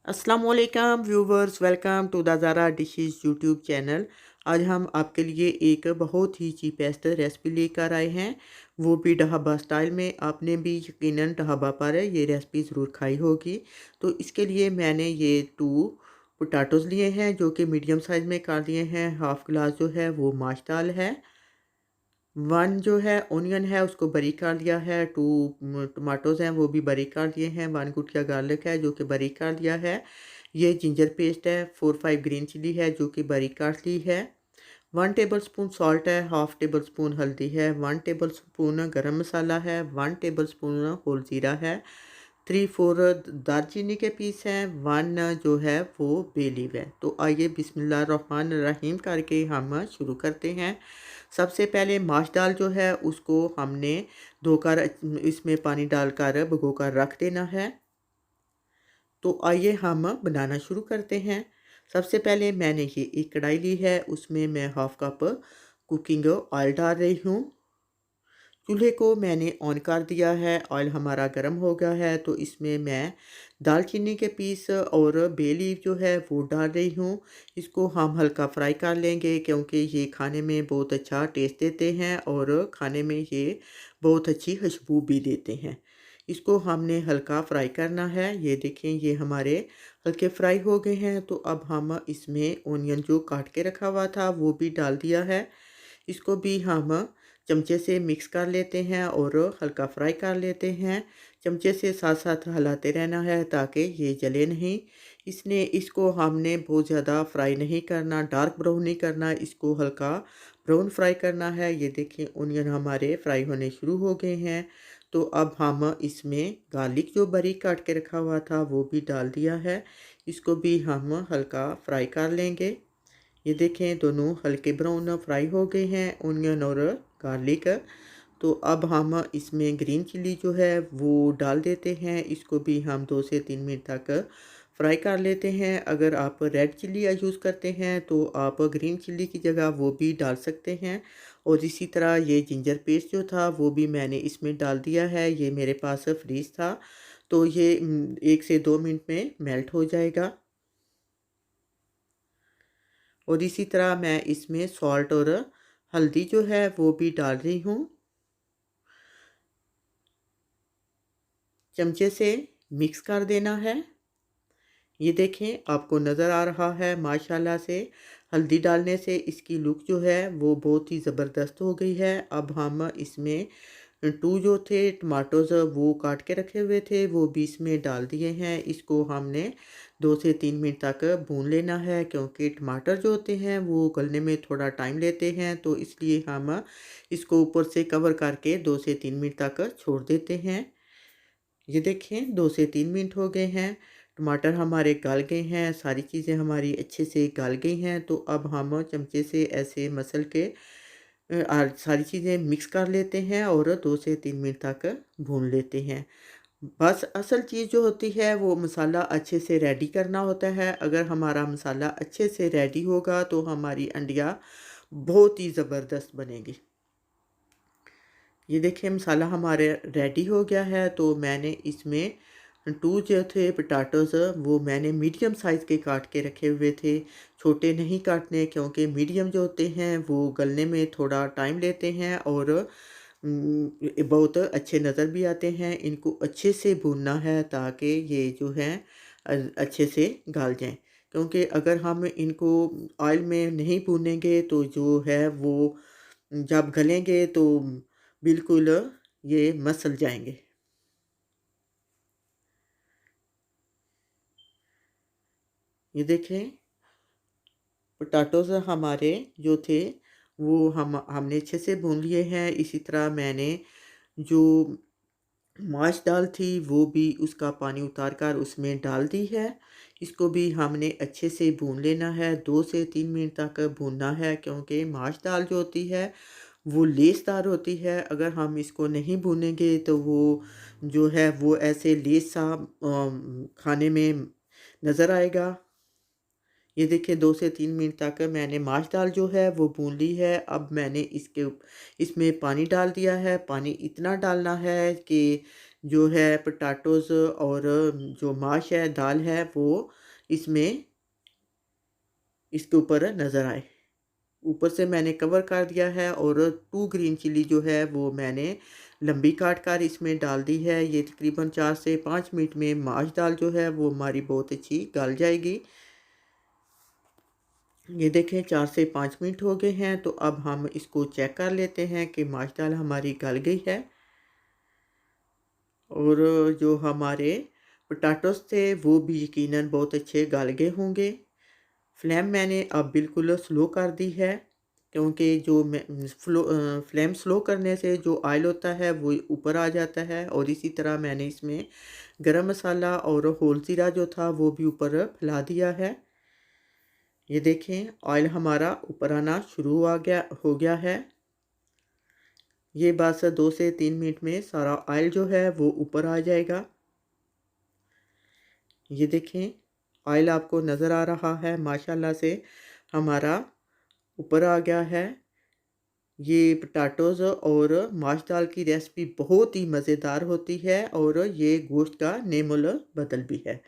अस्सलाम वालेकुम viewers, welcome to the Zara dishes YouTube channel. आज हम आपके लिए एक बहुत ही चीपेस्ट रेसिपी लेकर आए हैं, वो भी ढाबा स्टाइल में। आपने भी यकीनन ढाबा पर ये रेसिपी ज़रूर खाई होगी। तो इसके लिए मैंने ये 2 पोटैटोज़ लिए हैं जो कि मीडियम साइज़ में काट लिए हैं। हाफ़ गिलास जो है वो माश दाल है। 1 जो है ऑनियन है उसको बारीक काट लिया है। 2 टमाटोज़ हैं वो भी बारीक काट लिए हैं। 1 गुटिया गार्लिक है जो कि बारीक काट लिया है। ये जिंजर पेस्ट है। 4-5 ग्रीन चिली है जो कि बारीक काट ली है। 1 टेबलस्पून सॉल्ट है। हाफ़ टेबल स्पून हल्दी है। 1 टेबल स्पून गरम मसाला है। 1 टेबल स्पून होल ज़ीरा है। 3-4 दालचीनी के पीस हैं। 1 जो है वो बे लीफ है। तो आइए बिस्मिल्लाहिर्रहमानिर्रहीम करके हम शुरू करते हैं। सबसे पहले माश दाल जो है उसको हमने धोकर इसमें पानी डालकर भिगोकर रख देना है। तो आइए हम बनाना शुरू करते हैं। सबसे पहले मैंने ये एक कढ़ाई ली है, उसमें मैं हाफ़ कप कुकिंग ऑयल डाल रही हूँ। चूल्हे को मैंने ऑन कर दिया है। ऑयल हमारा गर्म हो गया है तो इसमें मैं दालचीनी के पीस और बे लीफ जो है वो डाल रही हूँ। इसको हम हल्का फ्राई कर लेंगे क्योंकि ये खाने में बहुत अच्छा टेस्ट देते हैं और खाने में ये बहुत अच्छी खुशबू भी देते हैं। इसको हमने हल्का फ्राई करना है। ये देखें, ये हमारे हल्के फ्राई हो गए हैं। तो अब हम इसमें ऑनियन जो काट के रखा हुआ था वो भी डाल दिया है। इसको भी हम चमचे से मिक्स कर लेते हैं और हल्का फ्राई कर लेते हैं। चमचे से साथ साथ हिलाते रहना है ताकि ये जले नहीं। इसको हमने बहुत ज़्यादा फ्राई नहीं करना, डार्क ब्राउन नहीं करना, इसको हल्का ब्राउन फ्राई करना है। ये देखिए ऑनियन हमारे फ्राई होने शुरू हो गए हैं। तो अब हम इसमें गार्लिक जो बारीक काट के रखा हुआ था वो भी डाल दिया है। इसको भी हम हल्का फ्राई कर लेंगे। ये देखें दोनों हल्के ब्राउन फ्राई हो गए हैं, ऑनियन और गार्लिक। तो अब हम इसमें ग्रीन चिली जो है वो डाल देते हैं। इसको भी हम 2 से 3 मिनट तक फ्राई कर लेते हैं। अगर आप रेड चिली यूज़ करते हैं तो आप ग्रीन चिली की जगह वो भी डाल सकते हैं। और इसी तरह ये जिंजर पेस्ट जो था वो भी मैंने इसमें डाल दिया है। ये मेरे पास फ्रीज़ था तो ये 1 से 2 मिनट में मेल्ट हो जाएगा। और इसी तरह मैं इसमें सॉल्ट और हल्दी जो है वो भी डाल रही हूँ। चमचे से मिक्स कर देना है। ये देखें आपको नज़र आ रहा है माशाल्लाह से हल्दी डालने से इसकी लुक जो है वो बहुत ही ज़बरदस्त हो गई है। अब हम इसमें 2 जो थे टमाटोज़ वो काट के रखे हुए थे वो भी इसमें डाल दिए हैं। इसको हमने 2 से 3 मिनट तक भून लेना है क्योंकि टमाटर जो होते हैं वो गलने में थोड़ा टाइम लेते हैं। तो इसलिए हम इसको ऊपर से कवर करके 2 से 3 मिनट तक छोड़ देते हैं। ये देखें 2 से 3 मिनट हो गए हैं। टमाटर हमारे गल गए हैं, सारी चीज़ें हमारी अच्छे से गल गई हैं। तो अब हम चमचे से ऐसे मसल के सारी चीज़ें मिक्स कर लेते हैं और 2 से 3 मिनट तक भून लेते हैं। बस असल चीज़ जो होती है वो मसाला अच्छे से रेडी करना होता है। अगर हमारा मसाला अच्छे से रेडी होगा तो हमारी अंडिया बहुत ही ज़बरदस्त बनेगी। ये देखिए मसाला हमारे रेडी हो गया है। तो मैंने इसमें 2 जो थे पोटैटोज़ वो मैंने मीडियम साइज़ के काट के रखे हुए थे। छोटे नहीं काटने क्योंकि मीडियम जो होते हैं वो गलने में थोड़ा टाइम लेते हैं और बहुत अच्छे नज़र भी आते हैं। इनको अच्छे से भूनना है ताकि ये जो हैं अच्छे से गल जाएँ। क्योंकि अगर हम इनको ऑयल में नहीं भूनेंगे तो जो है वो जब गलेंगे तो बिल्कुल ये मसल जाएँगे। ये देखें पोटैटोज़ हमारे जो थे वो हमने अच्छे से भून लिए हैं। इसी तरह मैंने जो माश दाल थी वो भी उसका पानी उतार कर उसमें डाल दी है। इसको भी हमने अच्छे से भून लेना है, 2 से 3 मिनट तक भूनना है क्योंकि माश दाल जो होती है वो लेसदार होती है। अगर हम इसको नहीं भूनेंगे तो वो जो है वो ऐसे लेस सा खाने में नज़र आएगा। ये देखिए 2 से 3 मिनट तक मैंने माश दाल जो है वो भून ली है। अब मैंने इसमें पानी डाल दिया है। पानी इतना डालना है कि जो है पोटैटोज़ और जो माश है, दाल है, वो इसमें इसके ऊपर नज़र आए। ऊपर से मैंने कवर कर दिया है और 2 ग्रीन चिली जो है वो मैंने लंबी काट कर इसमें डाल दी है। ये तकरीबन 4 से 5 मिनट में माश दाल जो है वो हमारी बहुत अच्छी गल जाएगी। ये देखें 4 से 5 मिनट हो गए हैं, तो अब हम इसको चेक कर लेते हैं कि माश दाल हमारी गल गई है। और जो हमारे पोटैटोज़ थे वो भी यकीनन बहुत अच्छे गल गए होंगे। फ्लेम मैंने अब बिल्कुल स्लो कर दी है, क्योंकि जो फ्लेम स्लो करने से जो ऑयल होता है वो ऊपर आ जाता है। और इसी तरह मैंने इसमें गरम मसाला और होल ज़ीरा जो था वो भी ऊपर फैला दिया है। ये देखें ऑयल हमारा ऊपर आना शुरू हो गया है। ये बस 2 से 3 मिनट में सारा ऑयल जो है वो ऊपर आ जाएगा। ये देखें ऑयल आपको नज़र आ रहा है, माशाल्लाह से हमारा ऊपर आ गया है। ये पोटैटोज़ और माश दाल की रेसिपी बहुत ही मज़ेदार होती है और ये गोश्त का नेमुल बदल भी है।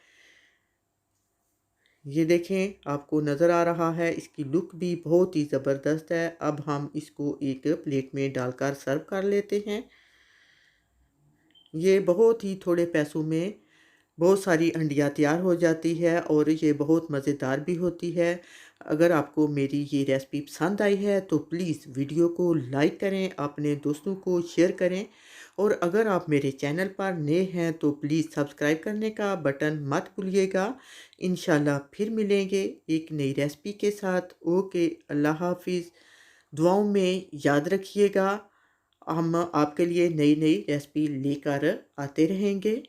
ये देखें आपको नज़र आ रहा है, इसकी लुक भी बहुत ही ज़बरदस्त है। अब हम इसको एक प्लेट में डालकर सर्व कर लेते हैं। ये बहुत ही थोड़े पैसों में बहुत सारी हंडिया तैयार हो जाती है और ये बहुत मज़ेदार भी होती है। अगर आपको मेरी ये रेसिपी पसंद आई है तो प्लीज़ वीडियो को लाइक करें, अपने दोस्तों को शेयर करें। और अगर आप मेरे चैनल पर नए हैं तो प्लीज़ सब्सक्राइब करने का बटन मत भूलिएगा। इंशाल्लाह फिर मिलेंगे एक नई रेसिपी के साथ। ओके, अल्लाह हाफिज़। दुआओं में याद रखिएगा, हम आपके लिए नई नई रेसिपी लेकर आते रहेंगे।